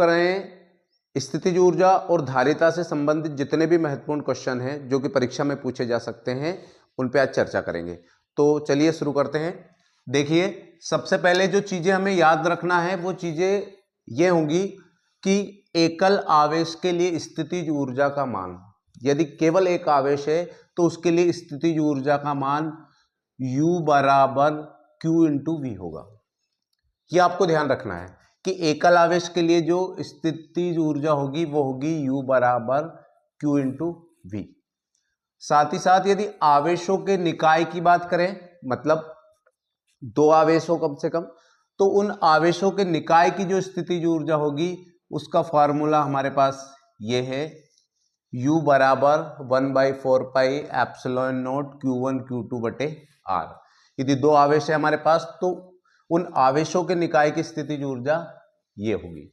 करें स्थितिज ऊर्जा और धारिता से संबंधित जितने भी महत्वपूर्ण क्वेश्चन हैं जो कि परीक्षा में पूछे जा सकते हैं उन पे आज चर्चा करेंगे। तो चलिए शुरू करते हैं। देखिए, सबसे पहले जो चीजें हमें याद रखना है वो चीजें ये होंगी कि एकल आवेश के लिए स्थितिज ऊर्जा का मान, यदि केवल एक आवेश है तो उसके लिए स्थितिज ऊर्जा का मान U बराबर Q इंटू वी होगा। ये आपको ध्यान रखना है कि एकल आवेश के लिए जो स्थितिज ऊर्जा होगी वो होगी U बराबर Q इंटू वी। साथ ही साथ यदि आवेशों के निकाय की बात करें, मतलब दो आवेश हो कम से कम, तो उन आवेशों के निकाय की जो स्थितिज ऊर्जा होगी उसका फॉर्मूला हमारे पास ये है, U बराबर 1/4 pi epsilon not Q1 Q2 बटे R। यदि दो आवेश है हमारे पास तो उन आवेशों के निकाय की स्थितिज ऊर्जा ये होगी।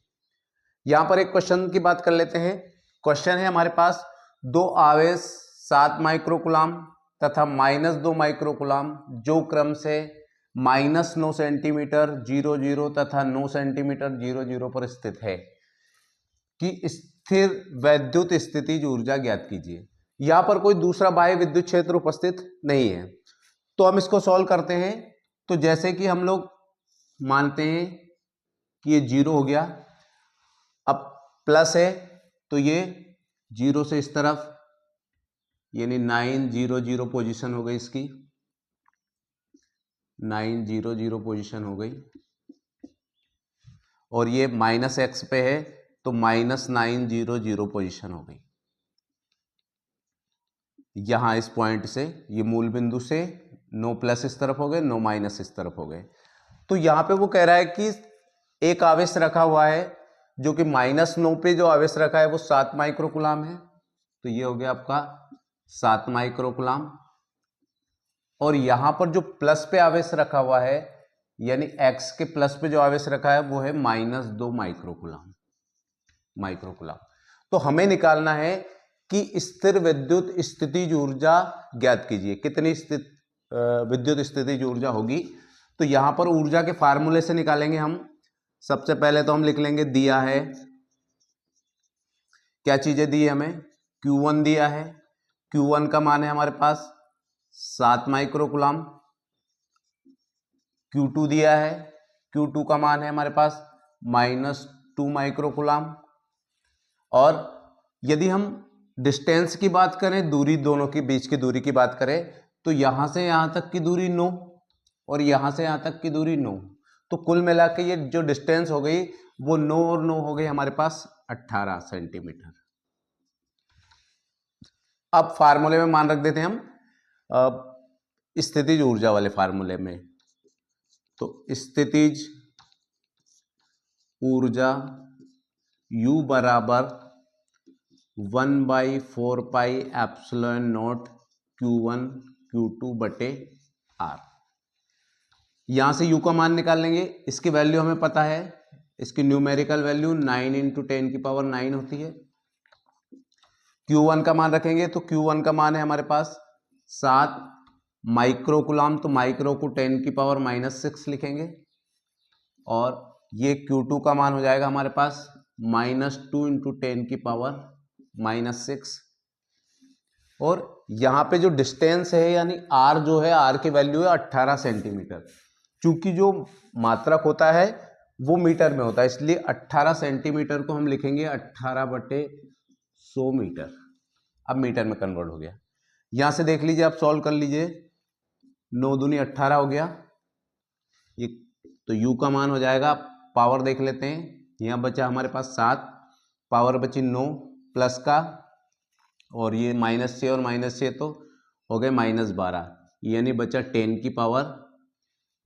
यहां पर एक क्वेश्चन की बात कर लेते हैं। क्वेश्चन है हमारे पास, दो आवेश 7 माइक्रोकुलाम तथा -2 माइक्रोकुलाम जो क्रम से -9 सेंटीमीटर 00 तथा 9 सेंटीमीटर 00 पर स्थित है कि स्थिर वैद्युत स्थितिज ऊर्जा ज्ञात कीजिए। यहां पर कोई दूसरा बाह्य विद्युत क्षेत्र उपस्थित नहीं है, तो हम इसको सॉल्व करते हैं। तो जैसे कि हम लोग मानते हैं कि ये 0 हो गया, अब प्लस है तो ये 0 से इस तरफ यानी 900 पोजीशन हो गई, इसकी 900 पोजीशन हो गई, और ये -x पे है तो -900 पोजीशन हो गई। यहां इस पॉइंट से, ये मूल बिंदु से 9 प्लस इस तरफ हो गए, 9 माइनस इस तरफ हो गए। तो यहां पे वो कह रहा है कि एक आवेश रखा हुआ है जो कि -9 पे जो आवेश रखा है वो 7 माइक्रोकुलाम है, तो ये हो गया आपका 7 माइक्रोकुलाम। और यहां पर जो प्लस पे आवेश रखा हुआ है यानी x के प्लस पे जो आवेश रखा है वो है -2 माइक्रोकुलाम। तो हमें निकालना है कि स्थिर विद्युत स्थितिज ऊर्जा ज्ञात कीजिए, कितनी विद्युत स्थितिज ऊर्जा होगी। तो यहां पर ऊर्जा के फार्मूले से निकालेंगे हम। सबसे पहले तो हम लिख लेंगे, दिया है, क्या चीजें दी है हमें, Q1 दिया है, Q1 का मान है हमारे पास 7 माइक्रोकुलाम, Q2 दिया है, Q2 का मान है हमारे पास -2 माइक्रोकुलाम। और यदि हम डिस्टेंस की बात करें, दूरी, दोनों के बीच की दूरी की बात करें, तो यहां से यहां तक की दूरी 9 और यहां से यहां तक की दूरी 9, तो कुल मिला के ये जो डिस्टेंस हो गई वो 9 और 9 हो गई हमारे पास 18 सेंटीमीटर। अब फार्मूले में मान रख देते हैं हम स्थितिज ऊर्जा वाले फार्मूले में। तो स्थितिज ऊर्जा U बराबर 1/4 pi epsilon not Q1 Q2 बटे R। यहां से U का मान निकाल लेंगे, इसकी वैल्यू हमें पता है, इसकी न्यूमेरिकल वैल्यू 9 × 10⁹ होती है। Q1 का मान रखेंगे तो Q1 का मान है हमारे पास 7 माइक्रोकुलाम, तो माइक्रो को 10⁻⁻6 लिखेंगे, और ये Q2 का मान हो जाएगा हमारे पास -2 × 10⁻⁻6। और यहां पे जो डिस्टेंस है यानी R जो है, R की वैल्यू है 18 सेंटीमीटर। चूंकि जो मात्रक होता है वो मीटर में होता है, इसलिए 18 सेंटीमीटर को हम लिखेंगे 18/100 मीटर। अब मीटर में कन्वर्ट हो गया। यहां से देख लीजिए, आप सॉल्व कर लीजिए, 9 दूनी 18 हो गया ये, तो U का मान हो जाएगा, पावर देख लेते हैं, यहां बचा हमारे पास 7, पावर बची 9 प्लस का, और ये -6 और -6 तो हो गए -12, यानी बचा 10 की पावर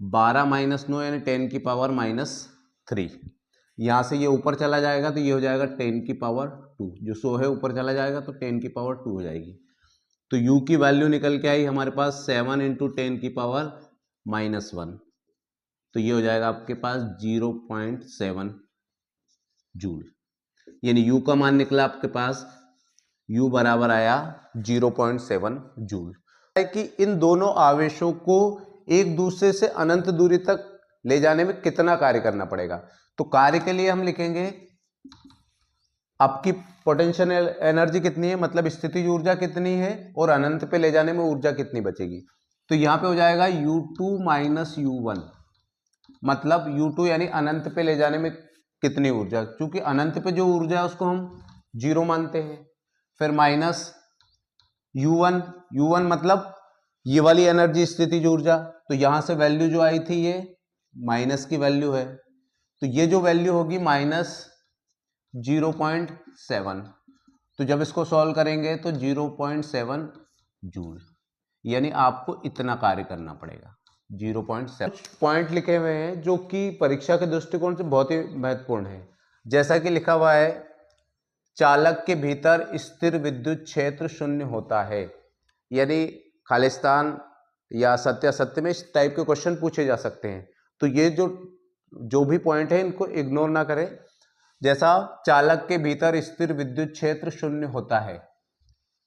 12 - 9 यानी 10 की पावर -3। यहां से ये ऊपर चला जाएगा तो ये हो जाएगा 10 की पावर 2, जो 100 है ऊपर चला जाएगा तो 10 की पावर 2 हो जाएगी। तो U की वैल्यू निकल के आई हमारे पास 7 × 10 की पावर -1, तो ये हो जाएगा आपके पास 0.7 जूल, यानी U का मान निकला आपके पास, U बराबर आया 0.7 जूल। कि इन दोनों आवेशों को एक दूसरे से अनंत दूरी तक ले जाने में कितना कार्य करना पड़ेगा। तो कार्य के लिए हम लिखेंगे आपकी पोटेंशियल एनर्जी कितनी है, मतलब स्थितिज ऊर्जा कितनी है, और अनंत पे ले जाने में ऊर्जा कितनी बचेगी। तो यहाँ पे हो जाएगा U2 माइनस U1, मतलब U2 यानी अनंत पे ले जाने में कितनी ऊर्जा, क्योंकि अनंत पे जो ऊर्जा है उसको हम 0 मानते हैं। फिर माइनस U1 मतलब ये वाली एनर्जी स्थितिज ऊर्जा, तो यहां से वैल्यू जो आई थी ये माइनस की वैल्यू है, तो ये जो वैल्यू होगी माइनस 0.7। तो जब इसको सॉल्व करेंगे तो 0.7 जूल, यानी आपको इतना कार्य करना पड़ेगा। 0.7 पॉइंट लिखे हुए हैं जो कि परीक्षा के दृष्टिकोण से बहुत ही महत्वपूर्ण है। जैसा कि लिखा हुआ है, चालक के भीतर स्थिर विद्युत क्षेत्र शून्य होता है, यानी खालिस्तान या सत्य असत्य में इस टाइप के क्वेश्चन पूछे जा सकते हैं। तो ये जो भी पॉइंट है इनको इग्नोर ना करें। जैसा चालक के भीतर स्थिर विद्युत क्षेत्र शून्य होता है,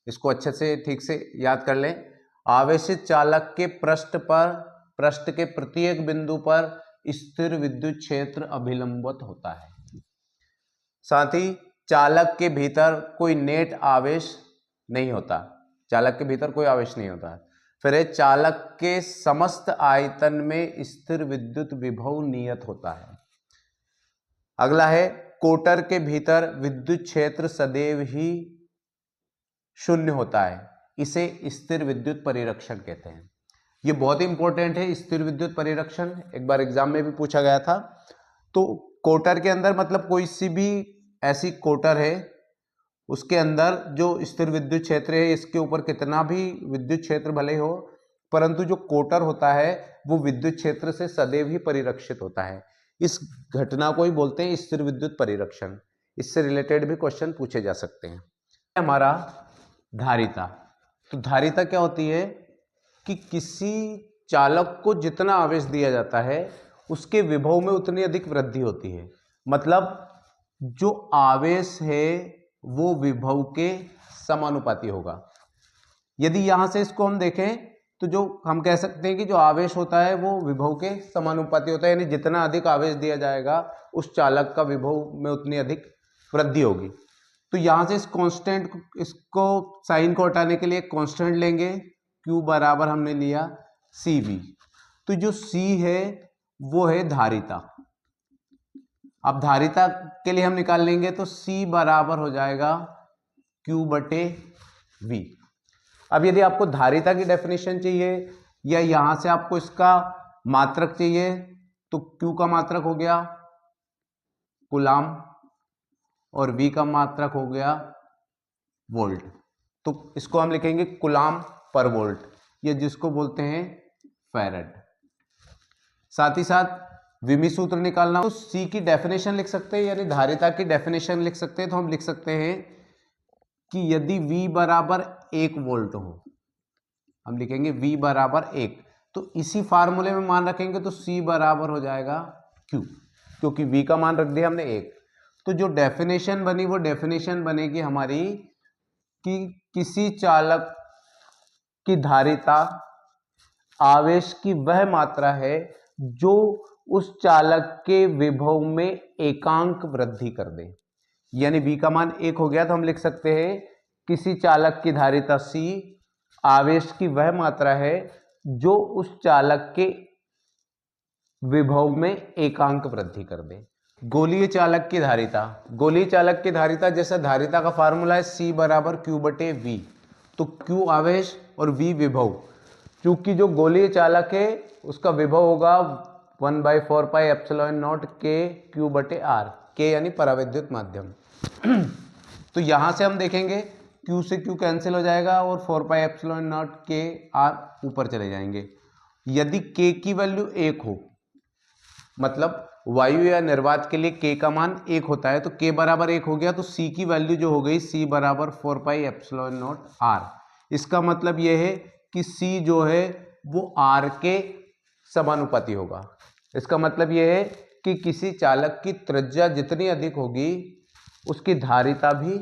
इसको अच्छे से ठीक से याद कर लें। आवेशित चालक के पृष्ठ के प्रत्येक बिंदु पर स्थिर विद्युत क्षेत्र अभिलंबित होता है। साथ ही चालक के भीतर कोई नेट आवेश नहीं होता, चालक के भीतर कोई आवेश नहीं होता। फिर चालक के समस्त आयतन में स्थिर विद्युत विभव नियत होता है। अगला है, कोटर के भीतर विद्युत क्षेत्र सदैव ही शून्य होता है, इसे स्थिर विद्युत परिरक्षण कहते हैं। ये बहुत ही इंपॉर्टेंट है, स्थिर विद्युत परिरक्षण, एक बार एग्जाम में भी पूछा गया था। तो कोटर के अंदर मतलब कोई सी भी ऐसी कोटर है, उसके अंदर जो स्थिर विद्युत क्षेत्र है, इसके ऊपर कितना भी विद्युत क्षेत्र भले हो, परंतु जो कोटर होता है वो विद्युत क्षेत्र से सदैव ही परिरक्षित होता है। इस घटना को ही बोलते हैं स्थिर विद्युत परिरक्षण। इससे रिलेटेड भी क्वेश्चन पूछे जा सकते हैं। हमारा धारिता, तो धारिता क्या होती है कि किसी चालक को जितना आवेश दिया जाता है उसके विभव में उतनी अधिक वृद्धि होती है। मतलब जो आवेश है वो विभव के समानुपाती होगा। यदि यहां से इसको हम देखें तो जो हम कह सकते हैं कि जो आवेश होता है वो विभव के समानुपाती होता है, यानी जितना अधिक आवेश दिया जाएगा उस चालक का विभव में उतनी अधिक वृद्धि होगी। तो यहां से इस कांस्टेंट, इसको साइन को हटाने के लिए कांस्टेंट लेंगे, Q बराबर हमने लिया CV। तो जो C है वो है धारिता। अब धारिता के लिए हम निकाल लेंगे तो C बराबर हो जाएगा Q/V। अब यदि आपको धारिता की डेफिनेशन चाहिए या यहां से आपको इसका मात्रक चाहिए तो Q का मात्रक हो गया कूलाम और V का मात्रक हो गया वोल्ट। तो इसको हम लिखेंगे कूलाम पर वोल्ट, ये जिसको बोलते हैं फैराड। साथ ही साथ विमी सूत्र निकालना, तो C की डेफिनेशन लिख सकते हैं, यानी धारिता की डेफिनेशन लिख सकते हैं। तो हम लिख सकते हैं कि यदि V बराबर 1 वोल्ट हो, हम लिखेंगे V बराबर 1, तो इसी फार्मूले में मान रखेंगे तो C बराबर हो जाएगा Q, क्योंकि V का मान रख दिया हमने 1। तो जो डेफिनेशन बनी वो डेफिनेशन बनेगी हमारी कि किसी चालक की धारिता आवेश की वह मात्रा है जो उस चालक के विभव में एकांक वृद्धि कर दे। यानी V का मान 1 हो गया तो हम लिख सकते हैं किसी चालक की धारिता C आवेश की वह मात्रा है जो उस चालक के विभव में एकांक वृद्धि कर दे। गोलीय चालक की धारिता, गोलीय चालक की धारिता जैसा धारिता का फार्मूला है C बराबर Q/V, तो Q आवेश और V विभव। क्योंकि जो गोलीय चालक है उसका विभव होगा 1/4 pi epsilon not K Q/R, K यानी परावैद्युत माध्यम। तो यहां से हम देखेंगे Q से Q कैंसिल हो जाएगा और 4 pi epsilon not K R ऊपर चले जाएंगे। यदि K की वैल्यू 1 हो, मतलब वायु या निर्वात के लिए K का मान 1 होता है, तो K बराबर 1 हो गया तो C की वैल्यू जो हो गई C बराबर 4 पाई एप्सिलॉन नॉट R। इसका मतलब यह है कि C जो है वो R के समानुपाती होगा। इसका मतलब यह है कि किसी चालक की त्रिज्या जितनी अधिक होगी उसकी धारिता भी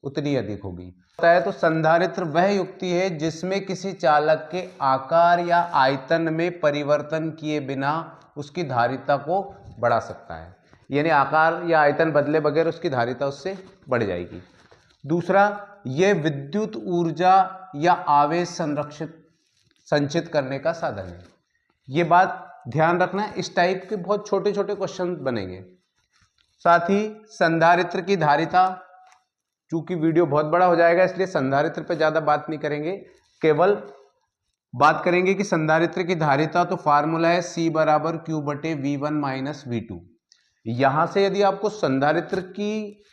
उतनी अधिक होगी। तो संधारित्र वह युक्ति है जिसमें किसी चालक के आकार या आयतन में परिवर्तन किए बिना उसकी धारिता को बढ़ा सकता है। यानी आकार या आयतन बदले बगैर उसकी धारिता उससे बढ़ जाएगी। दूसरा, ये विद्युत ऊर्जा या आवेश संचित करने का साधन है। ये बात ध्यान रखना, इस टाइप के बहुत छोटे छोटे क्वेश्चन बनेंगे। साथ ही संधारित्र की धारिता, चूंकि वीडियो बहुत बड़ा हो जाएगा इसलिए संधारित्र पे ज्यादा बात नहीं करेंगे, केवल बात करेंगे कि संधारित्र की धारिता तो फार्मूला है C बराबर Q बटे V1 माइनस V2। यहां से यदि आपको संधारित्र की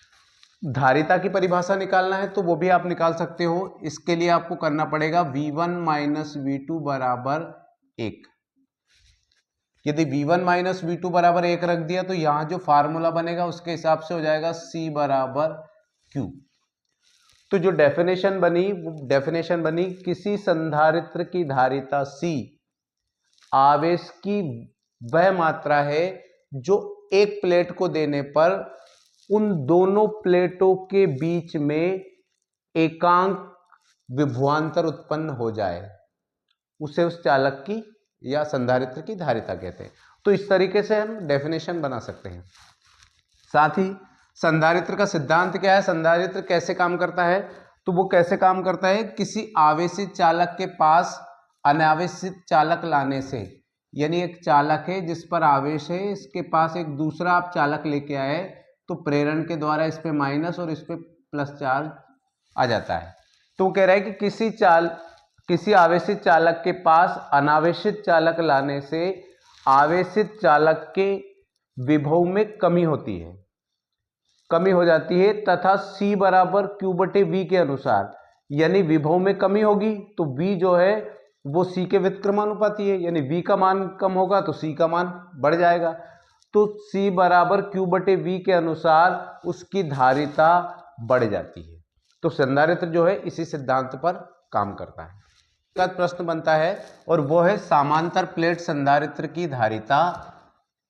धारिता की परिभाषा निकालना है तो वो भी आप निकाल सकते हो। इसके लिए आपको करना पड़ेगा V1 माइनस V2 बराबर 1। यदि V1 माइनस V2 बराबर 1 रख दिया तो यहां जो फार्मूला बनेगा उसके हिसाब से हो जाएगा C बराबर Q। तो जो डेफिनेशन बनी वो डेफिनेशन बनी, किसी संधारित्र की धारिता C आवेश की वह मात्रा है जो एक प्लेट को देने पर उन दोनों प्लेटों के बीच में एकांक विभवांतर उत्पन्न हो जाए, उसे उस चालक की या संधारित्र की धारिता कहते हैं। तो इस तरीके से हम डेफिनेशन बना सकते हैं। साथ ही संधारित्र का सिद्धांत क्या है, संधारित्र कैसे काम करता है, तो वो कैसे काम करता है, किसी आवेशित चालक के पास अनावेशित चालक लाने से, यानी एक चालक है जिस पर आवेश है, इसके पास एक दूसरा आप चालक लेके आए तो प्रेरण के द्वारा इस पे माइनस और इस पे प्लस चार्ज आ जाता है। तो वो कह रहा है कि किसी आवेशित चालक के पास अनावेशित चालक लाने से आवेशित चालक के विभव में कमी होती है, कमी हो जाती है, तथा C बराबर Q बटे V के अनुसार, यानी विभव में कमी होगी तो V जो है वो C के व्युत्क्रमानुपाती है, यानी V का मान कम होगा तो C का मान बढ़ जाएगा। तो C बराबर Q बटे V के अनुसार उसकी धारिता बढ़ जाती है। तो संधारित्र जो है इसी सिद्धांत पर काम करता है। का प्रश्न बनता है और वो है समांतर प्लेट संधारित्र की धारिता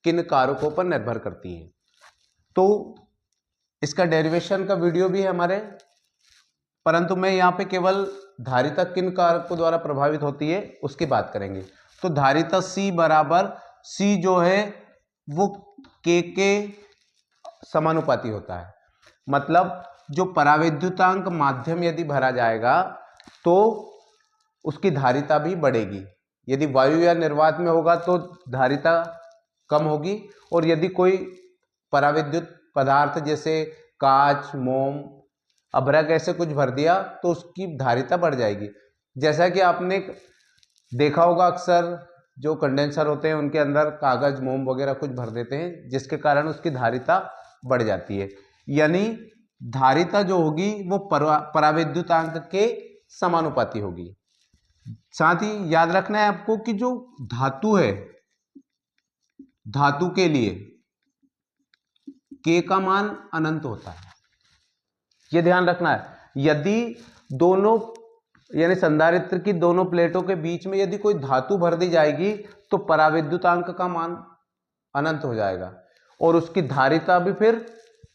किन कारकों पर निर्भर करती है। तो इसका डेरिवेशन का वीडियो भी है हमारे, परंतु मैं यहाँ पे केवल धारिता किन कारकों द्वारा प्रभावित होती है उसकी बात करेंगे। तो धारिता C बराबर, C जो है वो K के समानुपाती होता है। मतलब जो परावैद्युतांक माध्यम यदि भरा जाएगा तो उसकी धारिता भी बढ़ेगी। यदि वायु या निर्वात में होगा तो धारिता कम होगी, और यदि कोई परावैद्युत पदार्थ जैसे कांच, मोम, अभ्रक ऐसे कुछ भर दिया तो उसकी धारिता बढ़ जाएगी। जैसा कि आपने देखा होगा, अक्सर जो कंडेंसर होते हैं उनके अंदर कागज, मोम वगैरह कुछ भर देते हैं, जिसके कारण उसकी धारिता बढ़ जाती है। यानी धारिता जो होगी वो परावैद्युतांक के समानुपाती होगी। साथ ही याद रखना है आपको कि जो धातु है, धातु के लिए K का मान अनंत होता है, यह ध्यान रखना है। यदि दोनों यानी संधारित्र की दोनों प्लेटों के बीच में यदि कोई धातु भर दी जाएगी तो परावैद्युतांक का मान अनंत हो जाएगा और उसकी धारिता भी फिर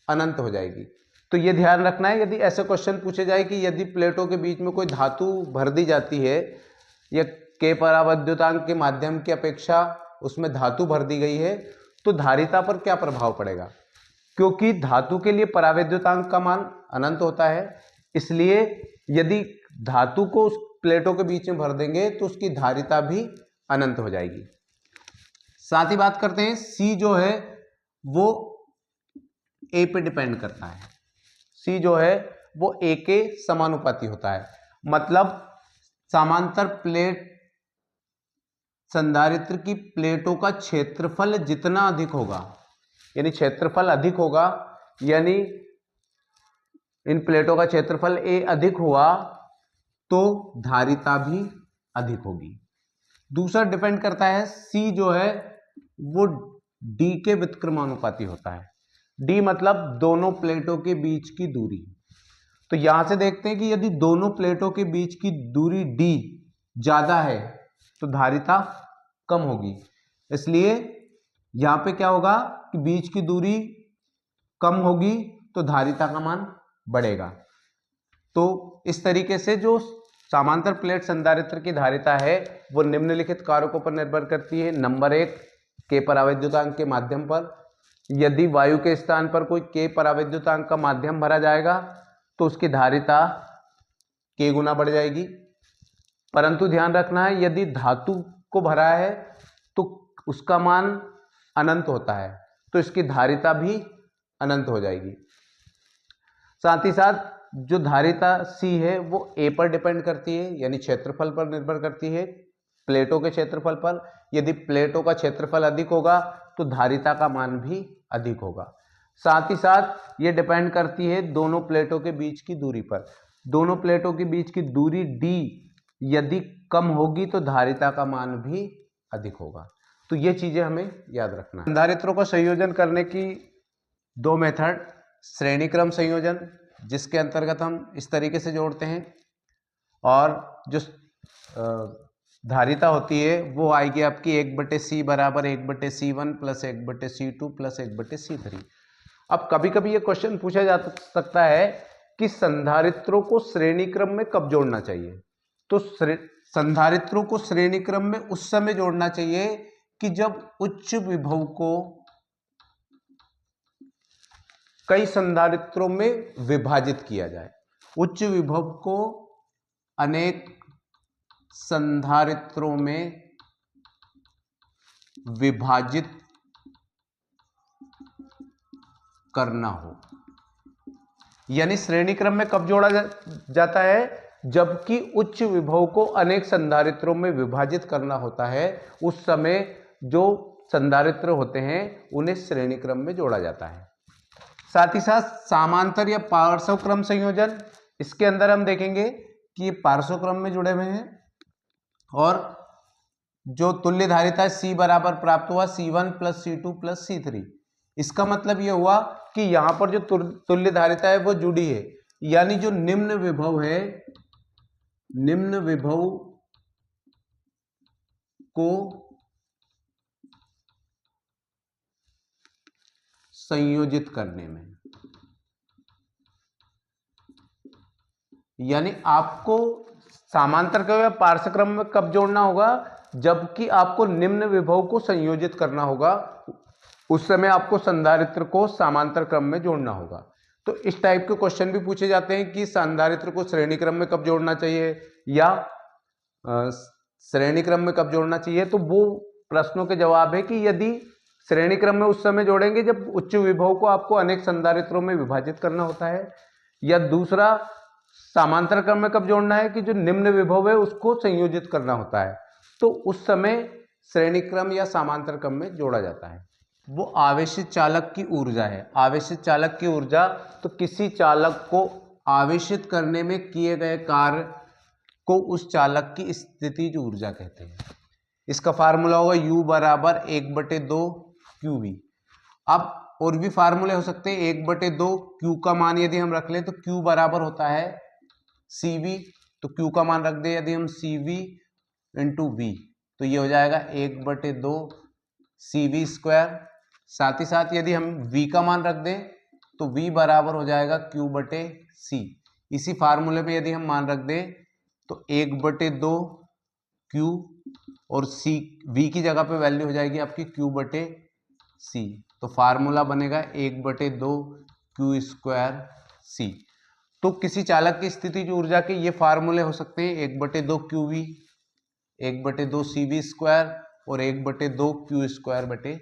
अनंत हो जाएगी। तो यह ध्यान रखना है। यदि ऐसे क्वेश्चन पूछे जाए कि यदि प्लेटों के बीच में कोई धातु भर दी जाती है या K परावैद्युतांक के माध्यम की अपेक्षा उसमें धातु भर दी गई है तो धारिता पर क्या प्रभाव पड़ेगा, क्योंकि धातु के लिए परावैद्युतांक का मान अनंत होता है, इसलिए यदि धातु को उस प्लेटों के बीच में भर देंगे तो उसकी धारिता भी अनंत हो जाएगी। साथ ही बात करते हैं, C जो है वो A पे डिपेंड करता है। C जो है वो A के समानुपाती होता है। मतलब समांतर प्लेट संधारित्र की प्लेटों का क्षेत्रफल जितना अधिक होगा, यानी क्षेत्रफल अधिक होगा, यानी इन प्लेटों का क्षेत्रफल A अधिक हुआ तो धारिता भी अधिक होगी। दूसरा डिपेंड करता है, C जो है वो D के व्युत्क्रमानुपाती होता है। D मतलब दोनों प्लेटों के बीच की दूरी। तो यहां से देखते हैं कि यदि दोनों प्लेटों के बीच की दूरी D ज्यादा है तो धारिता कम होगी, इसलिए यहां पे क्या होगा कि बीच की दूरी कम होगी तो धारिता का मान बढ़ेगा। तो इस तरीके से जो समांतर प्लेट संधारित्र की धारिता है वो निम्नलिखित कारकों पर निर्भर करती है। नंबर 1, K परावैद्युतांक के माध्यम पर, यदि वायु के स्थान पर कोई k परावैद्युतांक का माध्यम भरा जाएगा तो उसकी धारिता k गुना बढ़ जाएगी। परंतु ध्यान रखना है, यदि धातु को भरा है तो उसका मान अनंत होता है, तो इसकी धारिता भी अनंत हो जाएगी। साथ ही साथ जो धारिता C है वो A पर डिपेंड करती है, यानी क्षेत्रफल पर निर्भर करती है, प्लेटों के क्षेत्रफल पर। यदि प्लेटों का क्षेत्रफल अधिक होगा तो धारिता का मान भी अधिक होगा। साथ ही साथ ये डिपेंड करती है दोनों प्लेटों के बीच की दूरी पर। दोनों प्लेटों के बीच की दूरी D यदि कम होगी तो धारिता का मान भी अधिक होगा। तो ये चीजें हमें याद रखना है। संधारित्रों का संयोजन करने की दो मेथड, श्रेणी क्रम संयोजन, जिसके अंतर्गत हम इस तरीके से जोड़ते हैं, और जो धारिता होती है वो आएगी आपकी 1/c बराबर 1/c1 plus 1/c2 plus 1/c3। अब कभी कभी ये क्वेश्चन पूछा जा सकता है कि संधारित्रों को श्रेणी क्रम में कब जोड़ना चाहिए। तो संधारित्रों को श्रेणी क्रम में उस समय जोड़ना चाहिए कि जब उच्च विभव को कई संधारित्रों में विभाजित किया जाए। उच्च विभव को अनेक संधारित्रों में विभाजित करना हो। यानी श्रेणी क्रम में कब जोड़ा जाता है, जबकि उच्च विभव को अनेक संधारित्रों में विभाजित करना होता है, उस समय जो संधारित्र होते हैं उन्हें श्रेणी क्रम में जोड़ा जाता है। साथ ही साथ समांतर या पार्श्व क्रम संयोजन, इसके अंदर हम देखेंगे कि ये पार्श्व क्रम में जुड़े हुए हैं और जो तुल्य धारिता C बराबर प्राप्त हुआ C1 plus C2 plus C3। इसका मतलब ये हुआ कि यहां पर जो तुल्य धारिता है वो जुड़ी है, यानी जो निम्न विभव है, निम्न विभव को संयोजित करने में, यानी आपको समांतर क्रम या पार्श्व क्रम में कब जोड़ना होगा, जबकि आपको निम्न विभव को संयोजित करना होगा, उस समय आपको संधारित्र को समांतर क्रम में जोड़ना होगा। तो इस टाइप के क्वेश्चन भी पूछे जाते हैं कि संधारित्र को श्रेणी क्रम में कब जोड़ना चाहिए या श्रेणी क्रम में कब जोड़ना चाहिए। तो वो प्रश्नों के जवाब है कि यदि श्रेणी क्रम में उस समय जोड़ेंगे जब उच्च विभव को आपको अनेक संधारित्रों में विभाजित करना होता है, या दूसरा समांतर क्रम में कब जोड़ना है कि जो निम्न विभव है उसको संयोजित करना होता है, तो उस समय श्रेणी क्रम या समांतर क्रम में जोड़ा जाता है। वो आवेशित चालक की ऊर्जा है। आवेशित चालक की ऊर्जा, तो किसी चालक को आवेशित करने में किए गए कार्य को उस चालक की स्थितिज ऊर्जा कहते हैं। इसका फार्मूला होगा U बराबर 1/2 QV। अब और भी फार्मूले हो सकते हैं। 1/2 Q का मान यदि हम रख लें तो Q बराबर होता है CV, तो Q का मान रख दे यदि हम CV इंटू V, तो ये हो जाएगा 1/2 CV स्क्वायर। साथ ही साथ यदि हम V का मान रख दें तो V बराबर हो जाएगा Q/C। इसी फार्मूले में यदि हम मान रख दें तो 1/2 Q और C, V की जगह पे वैल्यू हो जाएगी आपकी Q/C, तो फार्मूला बनेगा 1/2 Q² C। तो किसी चालक की स्थितिज ऊर्जा के ये फार्मूले हो सकते हैं 1/2 QV, 1/2 CV स्क्वायर और 1/2 Q²